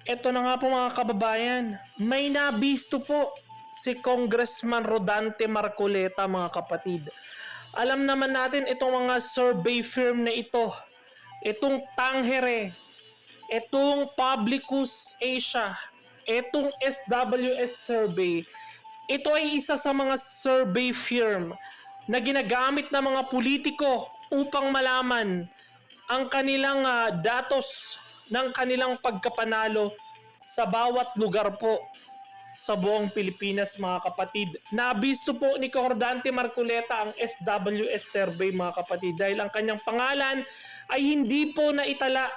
Ito na nga po mga kababayan, may nabisto po si Congressman Rodante Marcoleta mga kapatid. Alam naman natin itong mga survey firm na ito, itong Tangere, itong Publicus Asia, itong SWS Survey, ito ay isa sa mga survey firm na ginagamit ng mga politiko upang malaman ang kanilang datos ng kanilang pagkapanalo sa bawat lugar po sa buong Pilipinas mga kapatid. Nabisto po ni Rodante Marcoleta ang SWS survey mga kapatid dahil ang kanyang pangalan ay hindi po naitala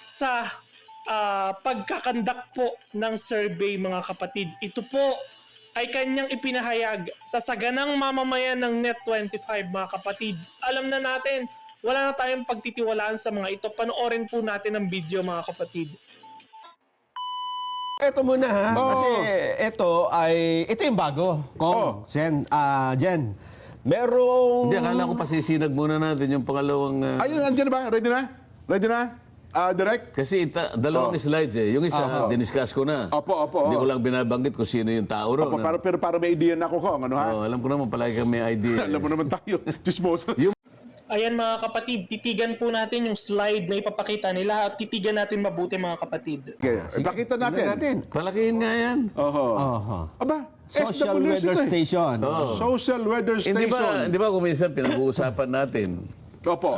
sa pagkakandak po ng survey mga kapatid. Ito po ay kanyang ipinahayag sa saganang mamamayan ng Net25 mga kapatid. Alam na natin, wala na tayong pagtitiwalaan sa mga ito. Panoorin po natin ang video mga kapatid. Ito muna ha, kasi ito yung bago. Jen, merong... Hindi, akala ko pasisinag muna natin yung pangalawang... Ayun, andyan na ba? Ready na? Ready na? Direct? Kasi dalawang slides eh. Yung isa, diniscuss ko na. Opo. Hindi ko lang binabanggit kung sino yung tao ron. Opo, pero para may idea na ako kung ano ha? Alam ko naman palagi kang may idea. Alam mo naman tayo, chismoso. Ayan mga kapatid, titigan po natin yung slide na ipapakita nila at titigan natin mabuti mga kapatid. Pakita natin. Palakihin nga yan. Aba, Social SWS Weather ito eh. Station. Social Weather Hindi Station. ba kung minsan pinag-uusapan natin, Opo.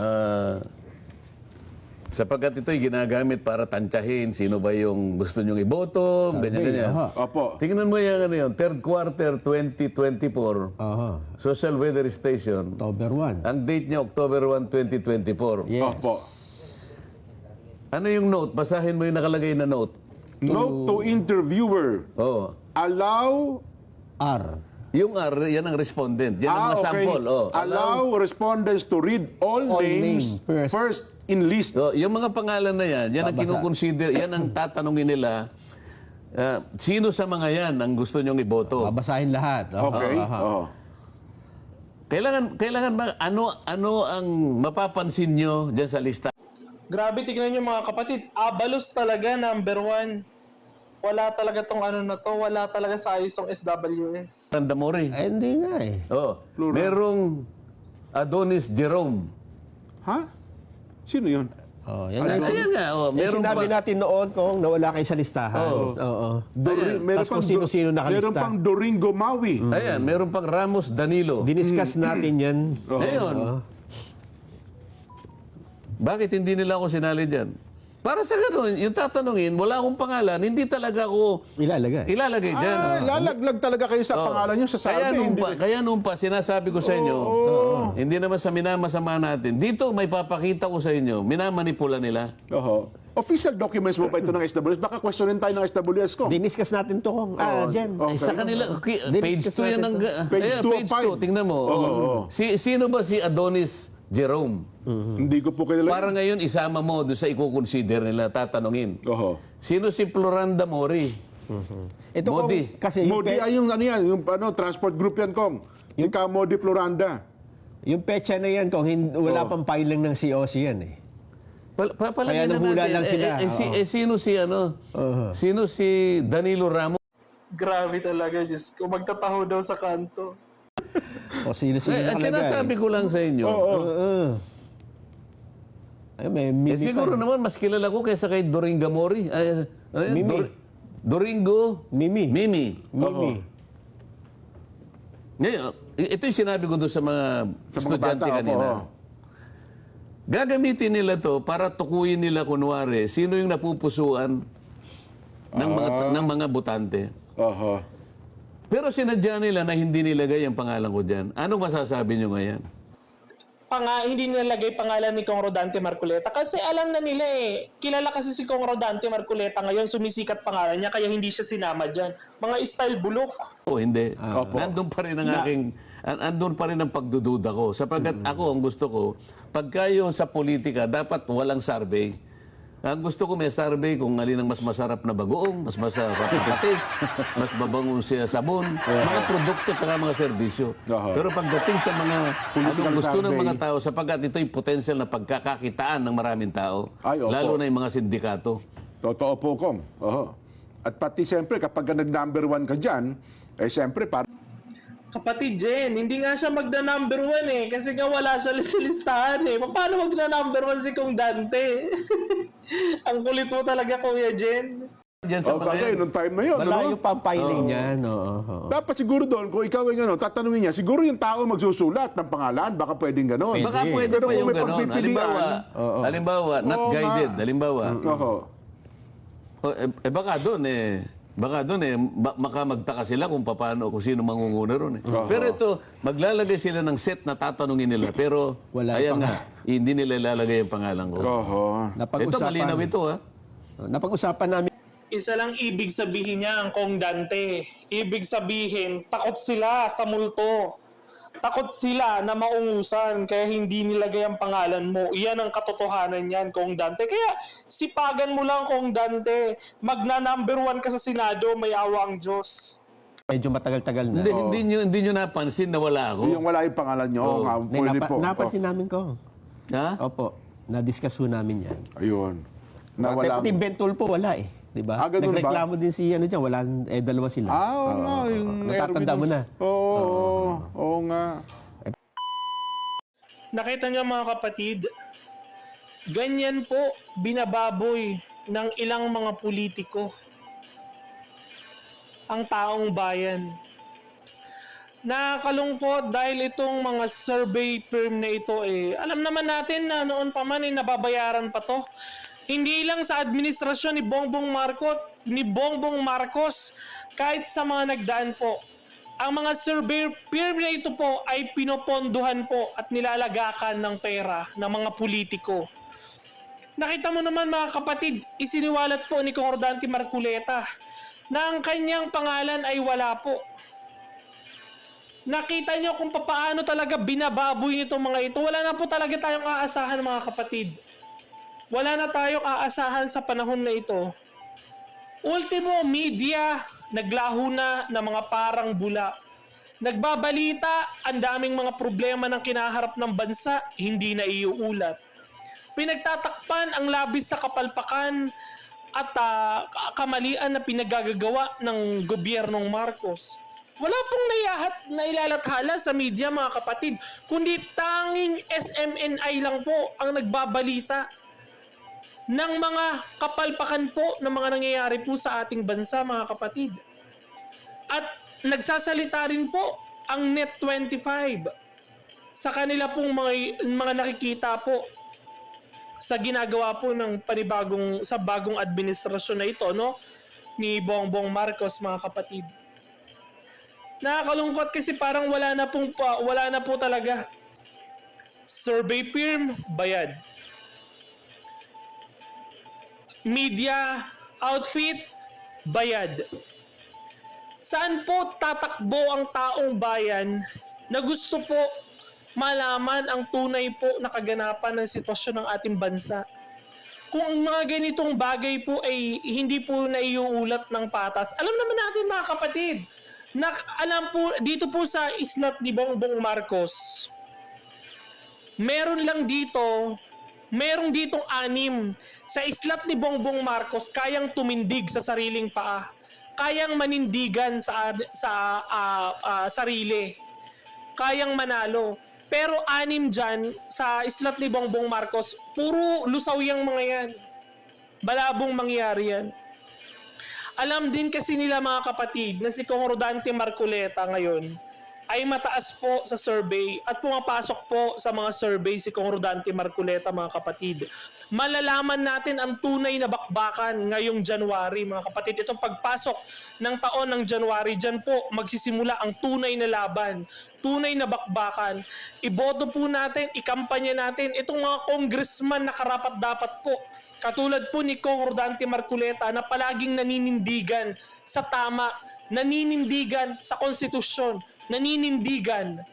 sapagkat ito'y ginagamit para tantyahin sino ba yung gusto nyong iboto, ganyan-ganyan. Opo. Tingnan mo yan, third quarter 2024, Social Weather Station. October 1. Ang date niya, October 1, 2024. Yes. Opo. Ano yung note? Basahin mo yung nakalagay na note. Note to interviewer. Oh. Allow... R. Yung R, yan ang respondent. Yan ang mga sample. Oh. Allow respondents to read all names names first in list. So, yung mga pangalan na yan ang kinukonsider, yan ang tatanungin nila. Sino sa mga yan ang gusto nyong iboto? Babasahin lahat. Okay. Kailangan ba, ano ang mapapansin nyo dyan sa lista? Grabe, tignan nyo mga kapatid, Abalos talaga number 1. Wala talaga tong ano na to, wala talaga sa ayos tong SWS. Randamori. Ay, hindi nga eh. Oh, merong Adonis Jerome. Ha? Sino yun? Yan Ayan nga, meron sinabi pa. natin noon kung nawala kayo sa listahan. Meron Tapos kung sino-sino nakalista. Meron pang Doringo Maui. Ayan, meron pang Ramos Danilo. Diniscuss natin yan. Ngayon, bakit hindi nila ako sinali dyan? Para sa gano'n, yung tatanungin, wala akong pangalan, hindi talaga ako ilalagay dyan. Lalaglag talaga kayo sa pangalan nyo sa sabi. Kaya nung pa, sinasabi ko sa inyo, hindi naman sa minamasama natin, dito may papakita ko sa inyo, minamanipula nila. Official documents mo ba ito ng SWS? Baka questionin tayo ng SWS ko. Diniscuss natin to kung Jen. Okay. Sa kanila, page 2 yan. Page 2 2, tingnan mo. Sino ba si Adonis Jerome? Hindi ko po kilala. Para ngayon, isama mo doon sa i-consider nila, tatanungin. Sino si Floranda Mori? Ito Modi. Kasi Modi ay yung ano yan, yung transport group yan, Kong. Si Modi Floranda. yung petsa na yan, kung wala pang filing ng COC yan eh. Papalagay Kaya na nahula natin. lang sila. Sino si Sino si Danilo Ramos? Grabe talaga, Diyos ko. Magtataho daw sa kanto. O sino-sino nakalagay. Sinasabi ko lang sa inyo. Ay, may mimi Siguro pa. naman, mas kilala ko kaysa kay Doringa Mori. Mimi. Doringo Mimi. Ngayon, ito yung sinabi ko doon sa mga estudyante bata, kanina. Gagamitin nila to para tukuyin nila kunwari sino yung napupusuan ng mga botante. Pero sinadya nila na hindi nilagay ang pangalan ko dyan. Anong masasabi nyo ngayon? Hindi nilagay pangalan ni Kong Rodante Marcoleta kasi alam na nila eh. Kilala kasi si Kong Rodante Marcoleta ngayon, sumisikat pangalan niya kaya hindi siya sinama dyan. Mga style bulok. Hindi. Nandun pa rin ang andun pa rin ang pagdududa ko. Sapagkat ako, ang gusto ko, pagka yung sa politika, dapat walang survey. Ang gusto ko may survey kung alin ang mas masarap na bagoong, mas masarap na patis, mas babangong siya sabon, mga produkto at mga serbisyo. Pero pagdating sa mga gusto ng mga tao, sapagkat ito'y potential na pagkakakitaan ng maraming tao, lalo na yung mga sindikato. Totoo po, Kong. Oho. At pati siyempre, kapag nag-number 1 ka dyan, eh siyempre, Kapatid Jen, hindi nga siya magna-number 1 eh. Kasi nga wala siya sa listahan eh. Paano magna-number 1 si Kong Dante? Ang kulit mo talaga, Kuya Jen. Diyan sa mga kasi yan. nung time na yun, Malayo ano? pa ang filing niya. No? Dapat siguro doon, kung ikaw ay tatanungin niya, siguro yung tao magsusulat ng pangalan, baka pwedeng gano'n. Baka Pwede. pwede Pero pa kung yung may gano'n. pagpipilian, Halimbawa, not Oo nga. guided. Halimbawa. Oho. Baka doon baka magtaka sila kung paano, kung sino mangunguna ron eh. Pero ito, maglalagay sila ng set na tatanungin nila. Pero, Wala ayan pa nga, hindi nila ilalagay yung pangalan ko. Oho. Ito, malinaw ito ha. Napag-usapan namin Isa lang ibig sabihin niya ang Kong Dante. Ibig sabihin, takot sila sa multo. Takot sila na maungusan kaya hindi nilagay ang pangalan mo. Iyan ang katotohanan niyan, Kong Dante. Kaya sipagan mo lang, Kong Dante. Magna-number 1 ka sa Senado, may awa ang Diyos. medyo matagal-tagal na. Hindi nyo napansin na wala ako. Yung wala yung pangalan niyo, oo nga, pwede po. Napansin namin ko. Ha? Opo, na-discuss po namin yan. Ayun. Na Pati wala. yung Bentol po, wala eh. Diba? Ganun ba? Nagreklamo din si ano dyan, wala, dalawa sila. Oo nga, yung Natatanda mo na. Oo nga. Nakita niyo mga kapatid, ganyan po binababoy ng ilang mga politiko ang taong bayan. Nakakalungkot dahil itong mga survey firm na ito alam naman natin na noon pa man nababayaran pa to. Hindi lang sa administrasyon ni Bongbong Marcos, kahit sa mga nagdaan po. Ang mga survey firm na ito po ay pinopondohan po at nilalagakan ng pera ng mga politiko. Nakita mo naman mga kapatid, isiniwalat po ni Kong Rodante Marculeta na ang kanyang pangalan ay wala po. Nakita niyo kung paano talaga binababoy nitong mga ito. Wala na po talaga tayong aasahan mga kapatid. Wala na tayong aasahan sa panahon na ito. Ultimo, media, naglaho na ng mga parang bula. Nagbabalita, ang daming mga problema ng kinaharap ng bansa, hindi na iuulat. Pinagtatakpan ang labis sa kapalpakan at kamalian na pinagagagawa ng gobyernong Marcos. Wala pong nailalathala sa media mga kapatid, kundi tanging SMNI lang po ang nagbabalita ng mga kapalpakan po ng mga nangyayari po sa ating bansa mga kapatid. At nagsasalita rin po ang Net25 sa kanila pong mga nakikita po sa ginagawa po ng bagong administrasyon na ito, no, ni Bongbong Marcos mga kapatid. Nakakalungkot kasi parang wala na po talaga. Survey firm, bayad. Media outfit, bayad. Saan po tatakbo ang taong bayan na gusto po malaman ang tunay po na kaganapan ng sitwasyon ng ating bansa? Kung ang mga ganitong bagay po ay hindi po naiuulat ng patas, alam naman natin mga kapatid, na alam po dito po sa islat ni Bongbong Marcos, merong ditong 6 sa islat ni Bongbong Marcos kayang tumindig sa sariling paa, kayang manindigan sa sarili, kayang manalo. Pero 6 dyan sa islat ni Bongbong Marcos, puro lusaw yung mga yan. Balabong mangyari yan. Alam din kasi nila mga kapatid na si Kong Rodante Marculeta ngayon ay mataas po sa survey at pumapasok po sa mga survey si Kong Rodante Marculeta mga kapatid. Malalaman natin ang tunay na bakbakan ngayong January mga kapatid. Itong pagpasok ng taon ng January, dyan po magsisimula ang tunay na laban, tunay na bakbakan. Iboto po natin, ikampanya natin itong mga congressman na karapat-dapat po. Katulad po ni Kong Rodante Marculeta na palaging naninindigan sa tama, naninindigan sa konstitusyon, naninindigan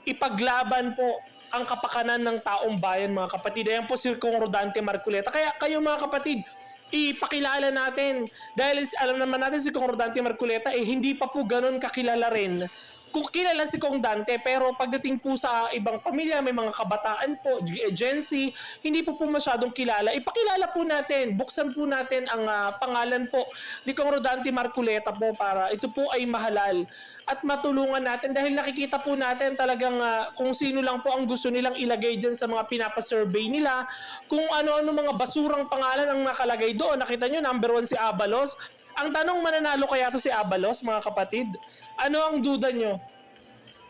ipaglaban po ang kapakanan ng taong bayan mga kapatid. Ayan po si Kong Rodante Marculeta. Kaya kayo mga kapatid, ipakilala natin. Dahil alam naman natin si Kong Rodante Marculeta hindi pa po ganun kakilala rin kung kilala si Kong Dante, pero pagdating po sa ibang pamilya, may mga kabataan po, Gen Z, hindi po masyadong kilala. Ipakilala po natin, buksan po natin ang pangalan po ni Kong Rodante Marcoleta po para ito po ay mahalal at matulungan natin dahil nakikita po natin talagang kung sino lang po ang gusto nilang ilagay dyan sa mga pinapasurvey nila, kung ano-ano mga basurang pangalan ang nakalagay doon. Nakita nyo, number 1 si Abalos. Ang tanong, mananalo kaya to si Abalos, mga kapatid? Ano ang duda nyo?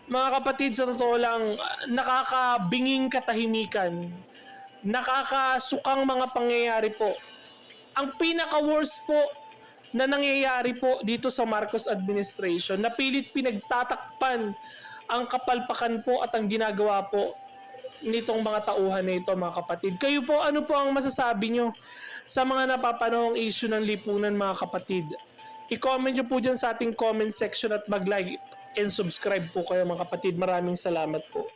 Mga kapatid, sa totoo lang, nakakabinging katahimikan. Nakakasukang mga pangyayari po. Ang pinaka-worst po na nangyayari po dito sa Marcos administration, na pilit pinagtatakpan ang kapalpakan po at ang ginagawa po nitong mga tauhan na ito, mga kapatid. Kayo po, ano po ang masasabi nyo sa mga napapanahong issue ng lipunan, mga kapatid? I-comment nyo po dyan sa ating comment section at mag-like and subscribe po kayo, mga kapatid. Maraming salamat po.